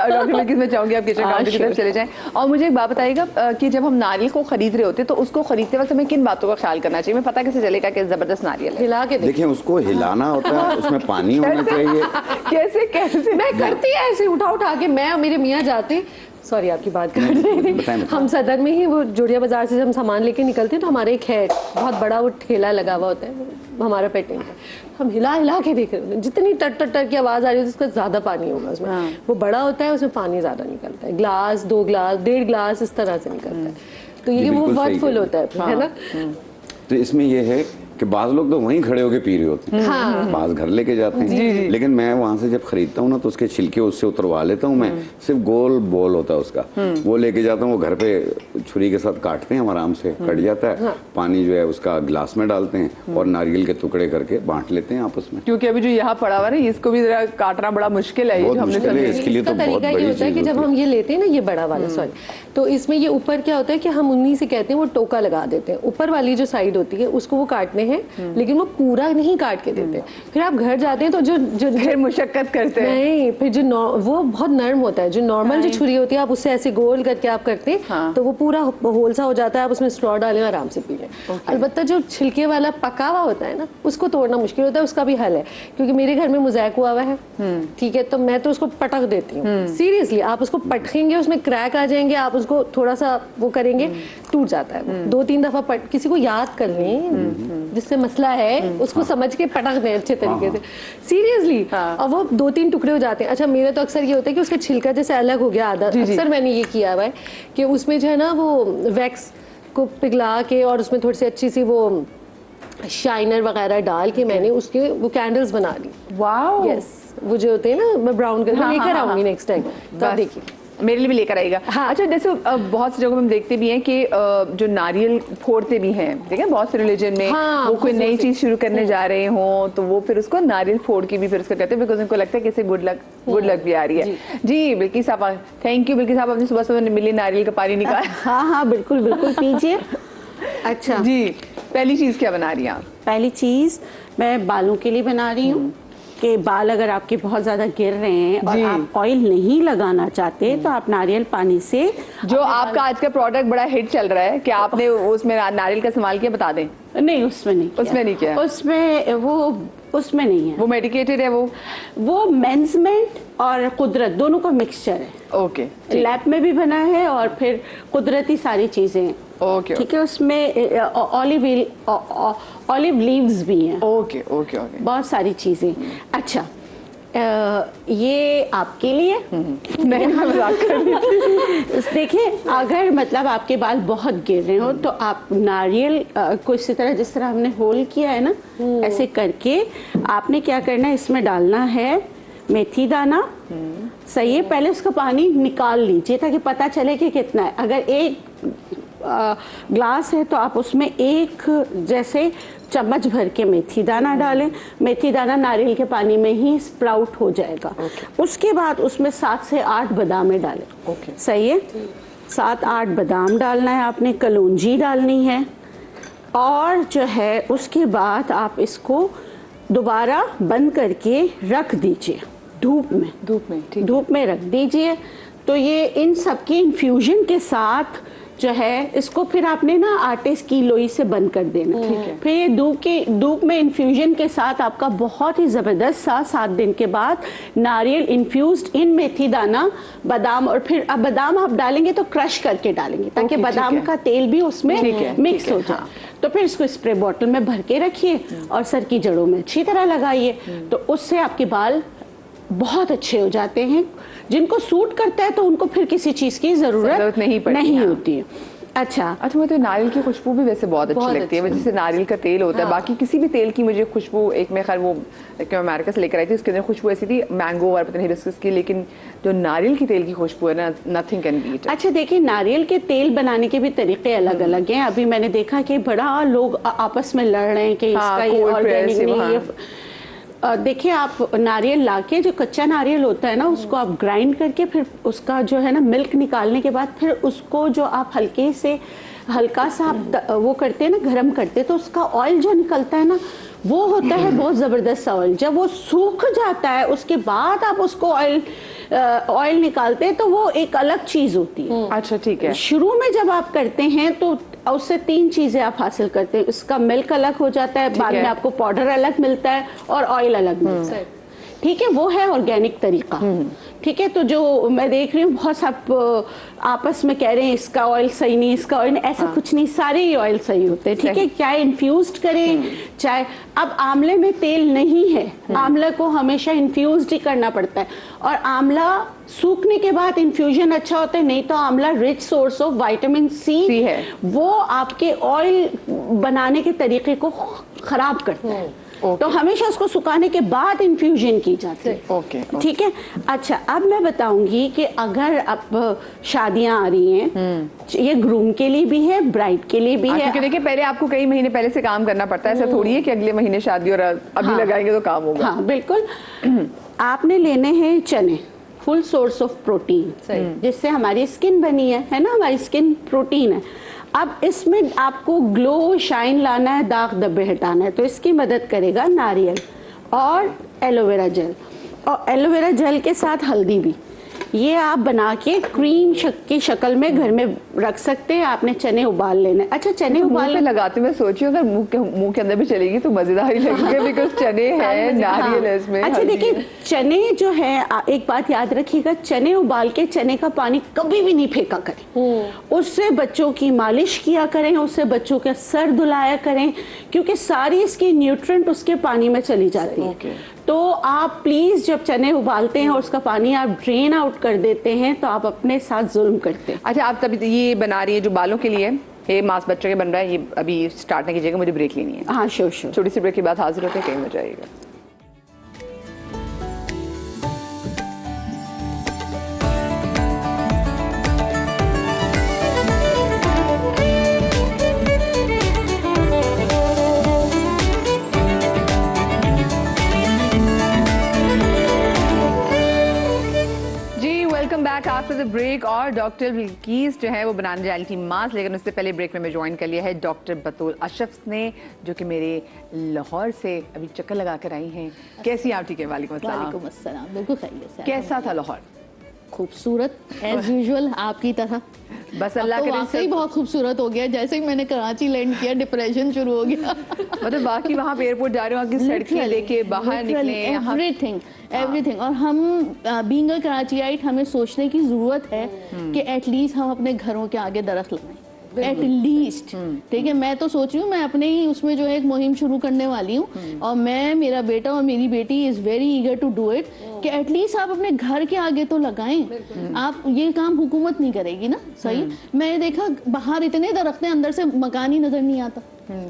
Doctor Bilkis मैं चाहूंगी आप किचन काउंटर की तरफ चले जाएं। और मुझे एक बात बताइएगा कि जब हम नारियल को खरीद रहे होते हैं तो उसको खरीदते वक्त हमें किन बातों का ख्याल करना चाहिए? मैं पता कैसे चलेगा कि जबरदस्त नारियल है? हिला के देखिए, उसको हिलाना होता है, उसमें पानी होना चाहिए। कैसे कैसे मैं करती है ऐसे उठा उठा के, मैं और मेरे मियाँ जाते, सॉरी आपकी बात कर रही थी, हम सदर में ही वो जोड़िया बाजार से जब हम सामान लेके निकलते हैं तो हमारे एक है बहुत बड़ा वो ठेला लगा हुआ होता है, हमारा पेटिंग का, हम हिला हिला के देख रहे होते हैं, जितनी टर टर टर की आवाज़ आ रही होती है उसका ज़्यादा पानी होगा उसमें। हाँ। वो बड़ा होता है, उसमें पानी ज़्यादा निकलता है, ग्लास 2 ग्लास 1.5 ग्लास इस तरह से निकलता है, तो ये वो बहुत फुल होता है ना। तो इसमें ये है कि बाज़ लोग तो वहीं खड़े होके पी रहे होते हैं, हाँ। बाज़ घर लेके जाते हैं, लेकिन मैं वहाँ से जब खरीदता हूँ ना तो उसके छिलके उससे उतरवा लेता हूँ मैं, सिर्फ गोल बॉल होता है उसका, वो लेके जाता हूँ, वो घर पे छुरी के साथ काटते हैं, हम आराम से कट जाता है, हाँ। पानी जो है उसका गिलास में डालते हैं और नारियल के टुकड़े करके बांट लेते हैं आपस में। क्योंकि अभी जो यहाँ पड़ा हुआ है इसको भी जरा काटना बड़ा मुश्किल है, इसके लिए तो बहुत बड़ी होता है कि जब हम ये लेते हैं ना, ये बड़ा वाला सॉरी, तो इसमें ये ऊपर क्या होता है कि हम उन्हीं से कहते हैं वो टोका लगा देते हैं, ऊपर वाली जो साइड होती है उसको वो काटने हैं, लेकिन वो पूरा नहीं काट के देते। फिर आप घर जाते हैं तो जो मुशक्कत करते हैं नहीं, फिर जो वो बहुत नर्म होता है, जो नॉर्मल जो छुरी होती है आप उससे ऐसे गोल करके आप करते हैं, हाँ। तो वो पूरा होल सा हो जाता है, आप उसमें स्ट्रॉ डालें आराम से पी लें। अलबत्ता जो छिलके वाला पका हुआ होता है ना, उसको तोड़ना मुश्किल होता है, उसका भी हल है, क्योंकि मेरे घर में मोज़ैक हुआ हुआ है, ठीक है, तो मैं तो उसको पटक देती हूँ, सीरियसली आप उसको पटकेंगे उसमें क्रैक आ जाएंगे, आप उसको थोड़ा सा वो करेंगे टूट जाता है। 2-3 दफा किसी को याद कर लें जिससे मसला है, उसको समझ के पटक दें अच्छे तरीके से, सीरियसली, और वो 2-3 टुकड़े हो जाते हैं। अच्छा, मेरा तो अक्सर ये होता है कि उसका छिलका जैसे अलग हो गया आधा, अक्सर मैंने ये किया हुआ है कि उसमें जो है ना वो वैक्स को पिघला के और उसमें थोड़ी सी अच्छी सी वो शाइनर वगैरह डाल के मैंने उसके वो कैंडल्स बना ली। वाओ, यस, वो जो होते हैं ना, मैं ब्राउन करके लेकर आऊंगी नेक्स्ट टाइम, तो आप देखिए मेरे लिए भी लेकर आएगा। हाँ। अच्छा, जैसे बहुत सी जगहों में हम देखते भी हैं कि जो नारियल फोड़ते भी हैं, ठीक है, बहुत से रिलीजन में, हाँ, वो कोई नई चीज शुरू करने जा रहे हो तो वो फिर उसको नारियल फोड़ के भी फिर उसका कहते हैं, बिकॉज उनको लगता है कि इससे गुड लक भी आ रही है। जी बिल्किस साहब, थैंक यू बिल्किस साहब, आपने सुबह सुबह मिली नारियल का पानी निकाला। हाँ हाँ बिल्कुल बिल्कुल पीजिए। अच्छा जी, पहली चीज क्या बना रही हैं आप? पहली चीज मैं बालों के लिए बना रही हूँ कि बाल अगर आपके बहुत ज़्यादा गिर रहे हैं और आप ऑयल नहीं लगाना चाहते तो आप नारियल पानी से, जो आपका आज का प्रोडक्ट बड़ा हिट चल रहा है, क्या आपने उसमें नारियल का इस्तेमाल किया? बता दें। नहीं, उसमें नहीं किया। उसमें नहीं किया, उसमें नहीं है, वो मेडिकेटेड है, वो मेंसमेंट और कुदरत दोनों का मिक्सचर है। ओके, लैब में भी बना है और फिर कुदरती सारी चीजें, ओके, ठीक है, उसमें ऑलिव लीव्स भी हैं। ओके ओके ओके, बहुत सारी चीजें। अच्छा, ये आपके लिए नहीं, मैं मजाक कर रही थी। देखिए, अगर मतलब आपके बाल बहुत गिर रहे हो तो आप नारियल को इसी तरह, जिस तरह हमने होल किया है ना, ऐसे करके आपने क्या करना है, इसमें डालना है मेथी दाना, सही है, पहले उसका पानी निकाल लीजिए ताकि पता चले कि कितना है। अगर 1 ग्लास है तो आप उसमें 1 जैसे चम्मच भर के मेथी दाना डालें। मेथी दाना नारियल के पानी में ही स्प्राउट हो जाएगा। उसके बाद उसमें 7 से 8 बादाम डालें। सही है, 7-8 बादाम डालना है आपने, कलौंजी डालनी है, और जो है उसके बाद आप इसको दोबारा बंद करके रख दीजिए धूप में रख दीजिए। तो ये इन सब की इन्फ्यूजन के साथ जो है, इसको फिर आपने ना आटे की लोई से बंद कर देना। फिर ये धूप में इन्फ्यूजन के साथ आपका बहुत ही ज़बरदस्त सा 7 दिन के बाद नारियल इन्फ्यूज्ड इन मेथी दाना, बादाम, और फिर अब बादाम आप डालेंगे तो क्रश करके डालेंगे ताकि बादाम का तेल भी उसमें मिक्स हो जाए। तो फिर इसको स्प्रे बॉटल में भर के रखिए और सर की जड़ों में अच्छी तरह लगाइए, तो उससे आपके बाल बहुत अच्छे हो जाते हैं। जिनको सूट करता है तो उनको फिर किसी चीज की जरूरत नहीं होती है। अच्छा, मुझे नारियल की खुशबू भी वैसे बहुत अच्छी लगती है, जैसे नारियल का तेल होता है, बाकी किसी भी तेल की मुझे खुशबू, एक मैं खैर वो अमेरिका से लेकर आई थी, उसके अंदर खुशबू ऐसी थी मैंगो और पता नहीं हिबिस्कस की, लेकिन जो नारियल की तेल की खुशबू है ना, नथिंग कैन बीट। अच्छा, देखिए, नारियल के तेल बनाने के भी तरीके अलग अलग हैं। अभी मैंने देखा कि बड़ा लोग आपस में लड़ रहे हैं कि इसका ये ऑर्गेनिक नहीं है। देखिए, आप नारियल लाके, जो कच्चा नारियल होता है ना, उसको आप ग्राइंड करके फिर उसका जो है ना मिल्क निकालने के बाद फिर उसको जो आप हल्के से हल्का सा आप वो करते हैं ना, गरम करते हैं, तो उसका ऑयल जो निकलता है ना, वो होता है बहुत ज़बरदस्त ऑयल। जब वो सूख जाता है उसके बाद आप उसको ऑयल निकालते हैं तो वो एक अलग चीज़ होती है। अच्छा, ठीक है। शुरू में जब आप करते हैं तो उससे 3 चीज़ें आप हासिल करते हैं। उसका मिल्क अलग हो जाता है, बाद में आपको पाउडर अलग मिलता है और ऑयल अलग मिलता है। ठीक है, वो है ऑर्गेनिक तरीका। ठीक है, तो जो मैं देख रही हूँ बहुत सब आपस में कह रहे हैं इसका ऑयल सही नहीं, इसका ऑयल नहीं, ऐसा कुछ नहीं, सारे ही ऑयल सही होते हैं। ठीक है, चाहे इन्फ्यूज्ड करें, चाहे अब आंवले में तेल नहीं है, आंवला को हमेशा इन्फ्यूज्ड ही करना पड़ता है, और आंवला सूखने के बाद इन्फ्यूजन अच्छा होता है। नहीं तो आंवला rich source of vitamin C है, वो आपके ऑयल बनाने के तरीके को खराब करता है। तो हमेशा उसको सुखाने के बाद इन्फ्यूजन की जाती है। ओके, ठीक है। अच्छा, अब मैं बताऊंगी कि अगर अब शादियां आ रही हैं, ये ग्रूम के लिए भी है, ब्राइड के लिए भी है। क्योंकि देखिए पहले आपको कई महीने पहले से काम करना पड़ता है, ऐसा थोड़ी है कि अगले महीने शादी और अभी लगाएंगे तो काम होगा। हाँ बिल्कुल। आपने लेने हैं चने, फुल सोर्स ऑफ प्रोटीन, जिससे हमारी स्किन बनी है ना, हमारी स्किन प्रोटीन है। अब इसमें आपको ग्लो शाइन लाना है, दाग धब्बे हटाना है, तो इसकी मदद करेगा नारियल और एलोवेरा जेल, और एलोवेरा जेल के साथ हल्दी भी। ये आप बना के क्रीम की शक्ल में घर में रख सकते हैं। आपने चने उबाल लेना है। अच्छा, चने उबाल लगाते मैं सोची अगर मुंह के अंदर भी चलेगी तो मजेदार ही लगेगा, बिकॉज चने है, नारियल है इसमें। अच्छा देखिए, चने जो है, एक बात याद रखिएगा, चने उबाल के चने का पानी कभी भी नहीं फेंका करें। उससे बच्चों की मालिश किया करें, उससे बच्चों का सर धुलाया करें, क्योंकि सारी इसकी न्यूट्रिएंट उसके पानी में चली जाती है। तो आप प्लीज जब चने उबालते हैं और उसका पानी आप ड्रेन आउट कर देते हैं तो आप अपने साथ जुल्म करते हैं। अच्छा, आप तभी ये बना रही है जो बालों के लिए, ये मास्क बच्चों के बन रहा है, ये अभी स्टार्ट नहीं कीजिएगा, मुझे ब्रेक लेनी है। हाँ श्योर। छोटी सी ब्रेक के बाद हाजिर होते हैं, कहीं मत जाइएगा। बैक आफ्टर द ब्रेक, और डॉक्टर बिल्कीस जो है वो बनाने जा रही थी मास्क, लेकिन उससे पहले ब्रेक में मैं ज्वाइन कर लिया है डॉक्टर बतूल अशरफ ने, जो कि मेरे लाहौर से अभी चक्कर लगा कर आई हैं। कैसी आप? ठीक है, वालेकुम अस्सलाम। बिल्कुल खैरियत से। कैसा था लाहौर? खूबसूरत एज यूजुअल, आपकी तरह। बस अल्लाह करे वाकई बहुत खूबसूरत हो गया। जैसे ही मैंने कराची लैंड किया डिप्रेशन शुरू हो गया। मतलब बाकी वहाँ पे एयरपोर्ट जा रहे हो, वहाँ की सड़कें लेके बाहर निकले, एवरीथिंग। और हम बीइंग अ कराचीआइट, हमें सोचने की जरूरत है कि एटलीस्ट हम अपने घरों के आगे दरख्त लगाएं, एटलीस्ट। ठीक है, मैं तो सोच रही हूँ, मैं अपने ही उसमें जो है एक मुहिम शुरू करने वाली हूँ, और मैं, मेरा बेटा और मेरी बेटी is very eager to do it, कि एटलीस्ट आप अपने घर के आगे तो लगाएं। आप ये काम हुकूमत नहीं करेगी ना, सही। मैंने देखा बाहर इतने दरख्त हैं, अंदर से मकान ही नजर नहीं आता।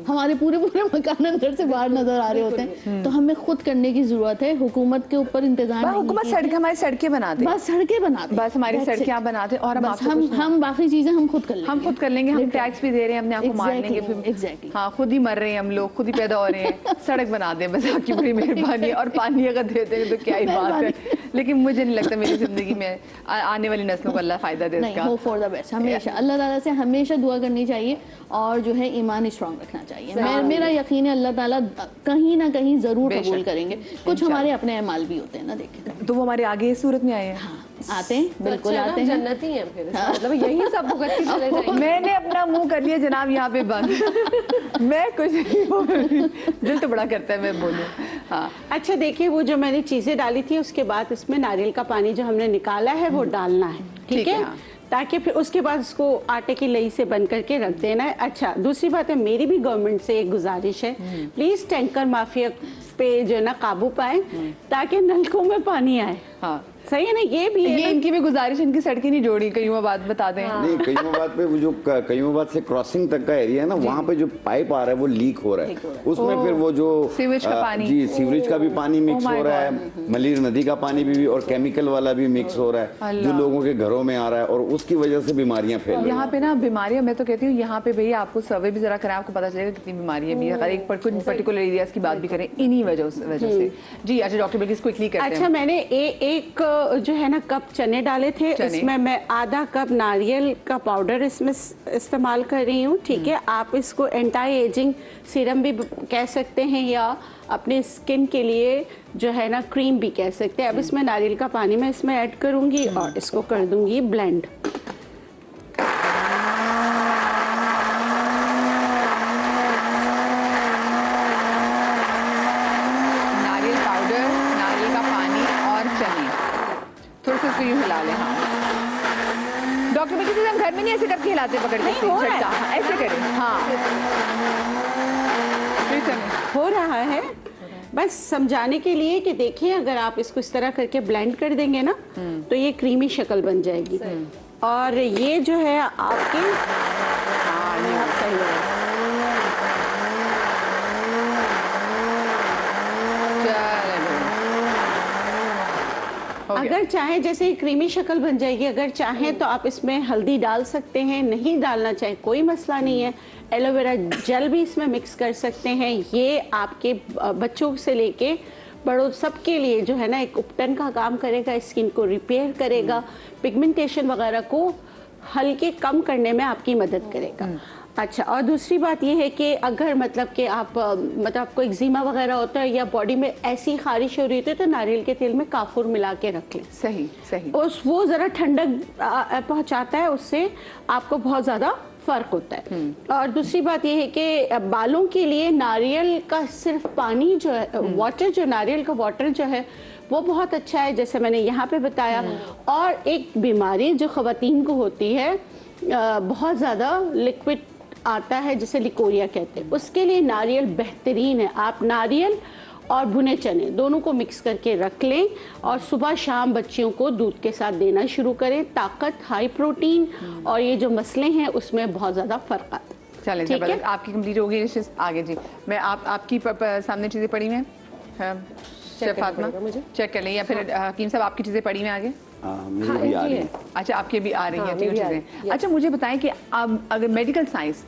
हमारे पूरे मकान अंदर से बाहर नजर आ रहे होते हैं। तो हमें खुद करने की जरूरत है, हुकूमत के ऊपर इंतजाम। हुकूमत सड़क, हमारी सड़कें बनाते, बस सड़कें बनाते, बस हमारी सड़कें आप बनाते, और हम बाकी चीजें हम खुद कर लेंगे। हम खुद कर लेंगे, हम टैक्स भी दे रहे हैं, अपने आप को मार लेंगे फिर। एग्जैक्टली, हाँ, खुद ही मर रहे हैं हम लोग, खुद ही पैदा हो रहे हैं। सड़क बना दें बस, आपकी बड़ी मेहरबानी है। और पानी अगर देते हैं तो क्या ही बात है। लेकिन मुझे नहीं लगता मेरी जिंदगी में आने वाली नस्लों को अल्लाह फायदा दे इसका। Hope for the best. हमेशा अल्लाह ताला से हमेशा दुआ करनी चाहिए, और जो है ईमान स्ट्रांग रखना चाहिए। मेरा यकीन है अल्लाह ताला कहीं ना कहीं जरूर कबूल करेंगे। कुछ हमारे अपने अमाल भी होते हैं ना, देखें तो वो हमारे आगे इस सूरत में आए हैं। हाँ, आते हैं, बिल्कुल आते हैं। जन्नती हैं फिर, मतलब यही सब भुगतती चले जाएंगे। मैंने अपना मुंह कर लिया जनाब यहाँ पे बंद। मैं कुछ नहीं बोल रही, दिल तो बड़ा करता है मैं बोलूँ। हाँ, अच्छा देखिए, वो जो मैंने चीजें डाली थी उसके बाद इसमें नारियल का पानी जो हमने निकाला है वो डालना है। ठीक है, ताकि फिर उसके बाद उसको आटे की लई से बंद करके रख देना है। अच्छा, दूसरी बात है, मेरी भी गवर्नमेंट से एक गुजारिश है, प्लीज टैंकर माफिया पे जो है ना काबू पाए, ताकि नलकों में पानी आए। हाँ, सही है ना, ये भी है। ये इनकी भी गुजारिश, इनकी सड़कें नहीं जोड़ी, कईयोबाद बता दें। नहीं, कईयोबाद पे वो जो कईयोबाद से क्रॉसिंग तक का एरिया है ना, वहाँ पे जो पाइप आ रहा है वो लीक हो रहा है। उसमें फिर वो जो सीवेज का पानी, जी सीवरेज का भी पानी मिक्स हो रहा है, मलीर नदी का पानी भी और केमिकल वाला भी मिक्स हो रहा है, जो लोगों के घरों में आ रहा है, और उसकी वजह से बीमारियां फैल रही हैं। यहाँ पे ना बीमारियां, मैं तो कहती हूँ यहाँ पे भैया आपको सर्वे भी जरा करें, आपको पता चलेगा कितनी बीमारियां भी है। अगर एक पर्टिकुलर एरियाज की बात भी करें, इन्हीं वजह से। जी अच्छा, डॉक्टर बिल्किस क्विकली करते हैं। अच्छा, मैंने एक जो है ना कप चने डाले थे, चने। इसमें मैं आधा कप नारियल का पाउडर इसमें इस्तेमाल कर रही हूँ। ठीक है, आप इसको एंटी एजिंग सीरम भी कह सकते हैं या अपने स्किन के लिए जो है ना क्रीम भी कह सकते हैं। अब इसमें नारियल का पानी मैं इसमें ऐड करूँगी और इसको कर दूँगी ब्लेंड। नारियल पाउडर, नारियल का पानी और चने, थोड़ा सा इसको यूं हिला लें। हाँ डॉक्टर बेटी हम घर में नहीं ऐसे करके हिलाते पकड़ के नहीं, हो रहा है। झटका, हाँ, ऐसे करें। हाँ फिर चने हो रहा है, बस समझाने के लिए कि देखिए अगर आप इसको इस तरह करके ब्लेंड कर देंगे ना तो ये क्रीमी शक्ल बन जाएगी। और ये जो है आपके हाँ ये सही है। अगर चाहे जैसे ही क्रीमी शक्ल बन जाएगी, अगर चाहें तो आप इसमें हल्दी डाल सकते हैं, नहीं डालना चाहे कोई मसला नहीं है। एलोवेरा जेल भी इसमें मिक्स कर सकते हैं। ये आपके बच्चों से लेके बड़ों सबके लिए जो है ना एक उपटन का काम करेगा, स्किन को रिपेयर करेगा, पिगमेंटेशन वगैरह को हल्के कम करने में आपकी मदद करेगा। अच्छा, और दूसरी बात ये है कि अगर मतलब कि आप मतलब आपको एक्जिमा वगैरह होता है या बॉडी में ऐसी खारिश हो रही होती है तो नारियल के तेल में काफूर मिला के रख लें। सही सही। वो ज़रा ठंडक पहुंचाता है, उससे आपको बहुत ज़्यादा फर्क होता है। और दूसरी बात यह है कि बालों के लिए नारियल का सिर्फ पानी जो है, वाटर जो नारियल का वाटर जो है वो बहुत अच्छा है, जैसे मैंने यहाँ पे बताया। और एक बीमारी जो ख़वातीन को होती है, बहुत ज़्यादा लिक्विड आता है जिसे लिकोरिया कहते हैं, उसके लिए नारियल बेहतरीन है। आप नारियल और भुने चने दोनों को मिक्स करके रख लें और सुबह शाम बच्चियों को दूध के साथ देना शुरू करें। ताकत, हाई प्रोटीन और ये जो मसले हैं उसमें बहुत ज़्यादा फ़र्क आता है। चलें ठीक है? जबरदस्त, आपकी कंप्लीट हो गई डिशेस। आगे जी, मैं आपकी सामने चीज़ें पड़ी हुई हैं शेफ फातिमा, चेक कर लें, या फिर हकीम साहब आपकी चीज़ें पड़ी हुई हैं आगे? मेरी भी आ रही है। अच्छा, आपकी भी आ रही हाँ, हैं तीनों मेरी आ रही चीज़ें। अच्छा, मुझे बताएं कि अब अगर मेडिकल साइंस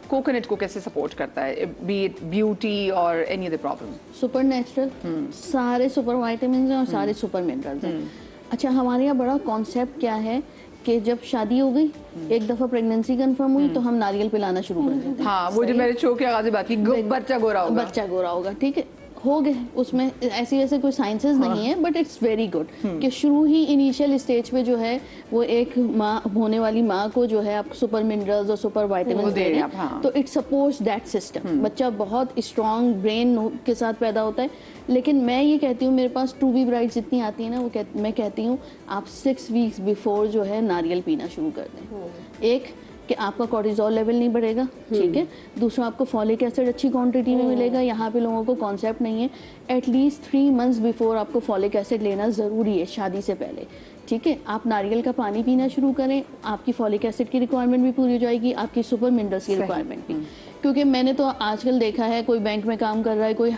कोकोनट को कैसे सपोर्ट करता है, बी इट ब्यूटी और any other problem? Super natural, सारे सुपर वाइटामिन हैं और सारे सुपर मिनरल्स हैं। अच्छा, हमारे यहाँ बड़ा कॉन्सेप्ट क्या है कि जब शादी हो गई, एक दफा प्रेगनेंसी कंफर्म हुई तो हम नारियल पिलाना शुरू कर देते हैं। हाँ, वो जो मेरे शो के आगाज बात की, बच्चा गोरा होगा, बच्चा गोरा होगा, ठीक है, हो गए। उसमें ऐसी वैसे कोई साइंसेस नहीं है, बट इट्स वेरी गुड कि शुरू ही इनिशियल स्टेज पे जो है वो एक माँ होने वाली माँ को जो है आप सुपर मिनरल्स और सुपर वाइटामिन दे रहे हैं। हाँ। तो इट सपोर्ट्स दैट सिस्टम। बच्चा बहुत स्ट्रॉन्ग ब्रेन के साथ पैदा होता है। लेकिन मैं ये कहती हूँ, मेरे पास टू बी ब्राइड जितनी आती है ना, मैं कहती हूँ आप 6 वीक्स बिफोर जो है नारियल पीना शुरू कर दें। एक कि आपका कोर्टिजोल लेवल नहीं बढ़ेगा, ठीक है। दूसरा, आपको फॉलिक एसिड अच्छी क्वांटिटी में मिलेगा। यहाँ पे लोगों को कॉन्सेप्ट नहीं है। एटलीस्ट 3 मंथ्स बिफोर आपको फॉलिक एसिड लेना ज़रूरी है शादी से पहले, ठीक है। आप नारियल का पानी पीना शुरू करें, आपकी फॉलिक एसिड की रिक्वायरमेंट भी पूरी हो जाएगी, आपकी सुपर मिनरल्स की रिक्वायरमेंट भी। क्योंकि मैंने तो आजकल देखा है, कोई बैंक में काम कर रहा है, कोई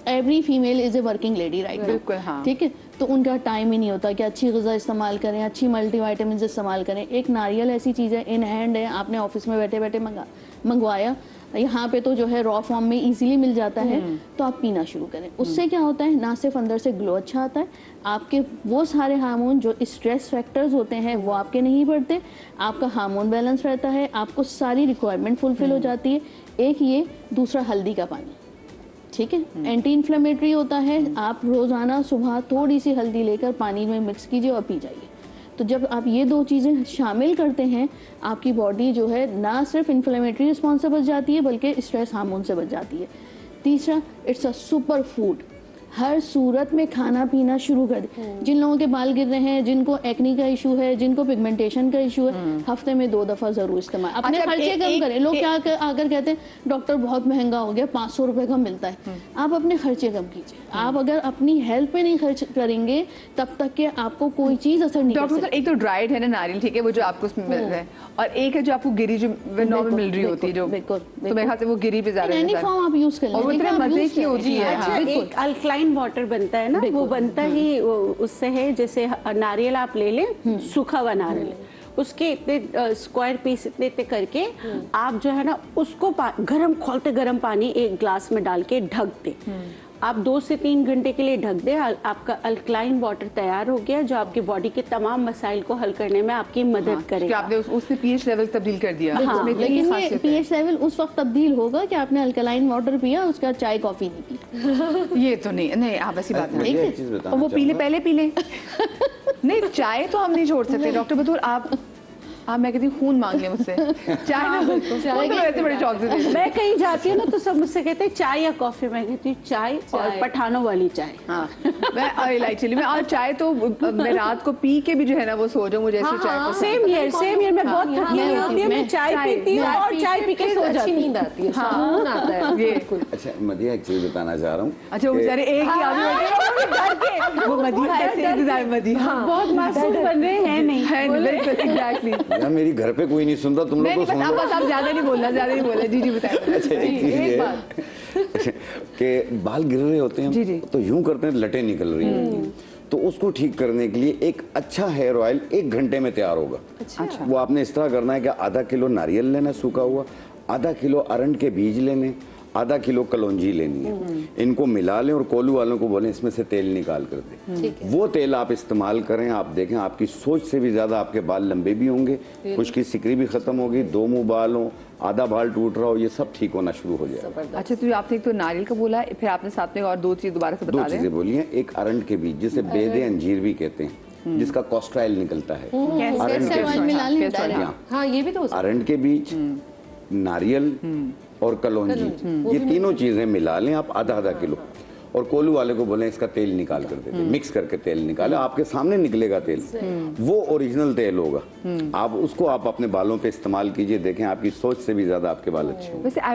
every female is a working lady right, बिल्कुल, हाँ। ठीक है। तो उनका टाइम ही नहीं होता कि अच्छी ग़िज़ा इस्तेमाल करें, अच्छी मल्टीविटामिन इस्तेमाल करें। एक नारियल ऐसी चीज़ है, इन हैंड है, आपने ऑफिस में बैठे बैठे मंगवाया, यहाँ पे तो जो है रॉ फॉर्म में इजीली मिल जाता है, तो आप पीना शुरू करें। उससे क्या होता है, ना सिर्फ अंदर से ग्लो अच्छा आता है, आपके वो सारे हार्मोन जो स्ट्रेस फैक्टर्स होते हैं वो आपके नहीं बढ़ते, आपका हार्मोन बैलेंस रहता है, आपको सारी रिक्वायरमेंट फुलफिल हो जाती है। एक ये, दूसरा हल्दी का पानी, ठीक है, एंटी इन्फ्लेमेटरी होता है। आप रोज़ाना सुबह थोड़ी सी हल्दी लेकर पानी में मिक्स कीजिए और पी जाइए। तो जब आप ये 2 चीज़ें शामिल करते हैं, आपकी बॉडी जो है ना सिर्फ इन्फ्लेमेटरी रिस्पॉन्स से बच जाती है बल्कि स्ट्रेस हार्मोन से बच जाती है। तीसरा, इट्स अ सुपर फूड। हर सूरत में खाना पीना शुरू कर दें। जिन लोगों के बाल गिर रहे हैं, जिनको एक्नी का इशू है, जिनको पिगमेंटेशन का इशू है, हफ्ते में 2 दफ़ा जरूर इस्तेमाल। अपने अच्छा, खर्चे कम करें। लोग क्या आकर कहते हैं डॉक्टर बहुत महंगा हो गया, 500 रुपए का मिलता है। आप अपने खर्चे कम कीजिए। आप अगर अपनी हेल्थ पे नहीं खर्च करेंगे तब तक के आपको कोई चीज असर नहीं कर डॉक्टर, सकती। एक तो ड्राइड है ना नारियल, ठीक है, वो जो आपको उसमें मिल रहा है, और एक है जो आपको गिरी जो नॉर्मल मिल रही होती है, जो बिल्कुल, तो मेरे ख्याल से वो गिरी पे ज्यादा एनी फॉर्म आप यूज कर लें, और वो इतने मजे की होती है। अच्छा, हाँ, एक अल्कलाइन वाटर बनता है ना, वो बनता ही उससे है। जैसे नारियल आप ले लें, सूखा हुआ नारियल, उसके इतने स्क्वायर पीस इतने इतने करके आप जो है ना उसको गरम खोलते गरम पानी एक ग्लास में डाल के ढक दें आप 2 से 3 घंटे के लिए ढक दें, आपका अल्कलाइन वाटर तैयार हो गया जो आपकी बॉडी के तमाम मसाइल को हल करने में आपकी मदद कि करेगा। आपने उसने पीएच लेवल तब्दील कर दिया। हाँ, उसमें इतनी लेकिन ये खासियत है। पीएच लेवल उस वक्त तब्दील होगा कि आपने अल्कलाइन वाटर पिया, उसके बाद चाय कॉफी नहीं पी। ये तो नहीं आप ऐसी बात मुझे नहीं। एक चीज बताना और वो पी ले, चाहूंगा। पहले पी ले। नहीं, चाय तो हम नहीं छोड़ सकते डॉक्टर बतूर। आप मैं कहती हूँ खून मांग ले मुझसे, चाय ना बिल्कुल, खून तो वैसे बड़े शौक से देते हैं। मैं कहीं जाती हूँ ना तो सब मुझसे कहते हैं चाय या कॉफी, मैं कहती हूँ चाय और पठानों वाली चाय। हाँ, मैं इलायची में और चाय तो मैं रात को पी के भी जो है ना वो सो जाऊँ, मुझे ऐसी चाय पसंद है। सेम ईयर मैं बहुत थकी हुई होती हूँ, मैं चाय पीती हूँ और चाय पी के सो अच्छी जाती हूँ। नींद आती है, सुकून आता है। ये अच्छा मदिया, एक चीज बताना चाह रहा हूँ। अच्छा, वो बेचारे एक ही आदमी बैठे, वो मदिया ऐसे इंतजार मदिया बहुत मासूम बन रहे हैं नहीं है, बिल्कुल एग्जैक्टली। यार मेरी घर पे कोई नहीं सुनता, तुम लोग नहीं तो बस सुन आप लो। बस आप ज्यादा नहीं बोलना, ज्यादा नहीं बोलना। जी बताएं। अच्छा, एक चीज ये है कि बाल गिर रहे होते हैं, जी। तो यूं करते हैं लटें निकल रही होती हैं, तो उसको ठीक करने के लिए एक अच्छा हेयर ऑयल 1 घंटे में तैयार होगा। अच्छा। वो आपने इस तरह करना है कि आधा किलो नारियल लेना सूखा हुआ, आधा किलो अरंड के बीज लेने, आधा किलो कलौंजी लेनी है, इनको मिला लें और कोलू वालों को बोलें इसमें से तेल निकाल कर दें। वो तेल आप इस्तेमाल करें, आप देखें आपकी सोच से भी ज्यादा आपके बाल लंबे भी होंगे, खुश्की सिकरी भी खत्म होगी, 2 मुंह बाल हो, आधा बाल टूट रहा हो, ये सब ठीक होना शुरू हो जाएगा। अच्छा, तो आपने एक तो नारियल का बोला, फिर आपने साथ में और 2 चीज दोबारा से 2 बता दें। चीजें बोली हैं। एक अरंड के बीज जिसे बेदे अंजीर भी कहते हैं, जिसका कोस्ट्राइल निकलता है। अरंड कैसे ऑयल मिला लें कैसे डायरेक्ट। हाँ, हाँ, ये भी तो हो सकता अरंड के बीज, नारियल और कलौंजी, ये तीनों चीजें मिला लें आप आधा किलो, और कोलू वाले को बोलें इसका तेल निकाल कर देते, मिक्स करके तेल निकाले, आपके सामने निकलेगा तेल, वो ओरिजिनल तेल होगा। आप उसको आप अपने बालों पे इस्तेमाल कीजिए, देखें आपकी सोच से भी ज्यादा आपके बाल अच्छे होंगे। वैसे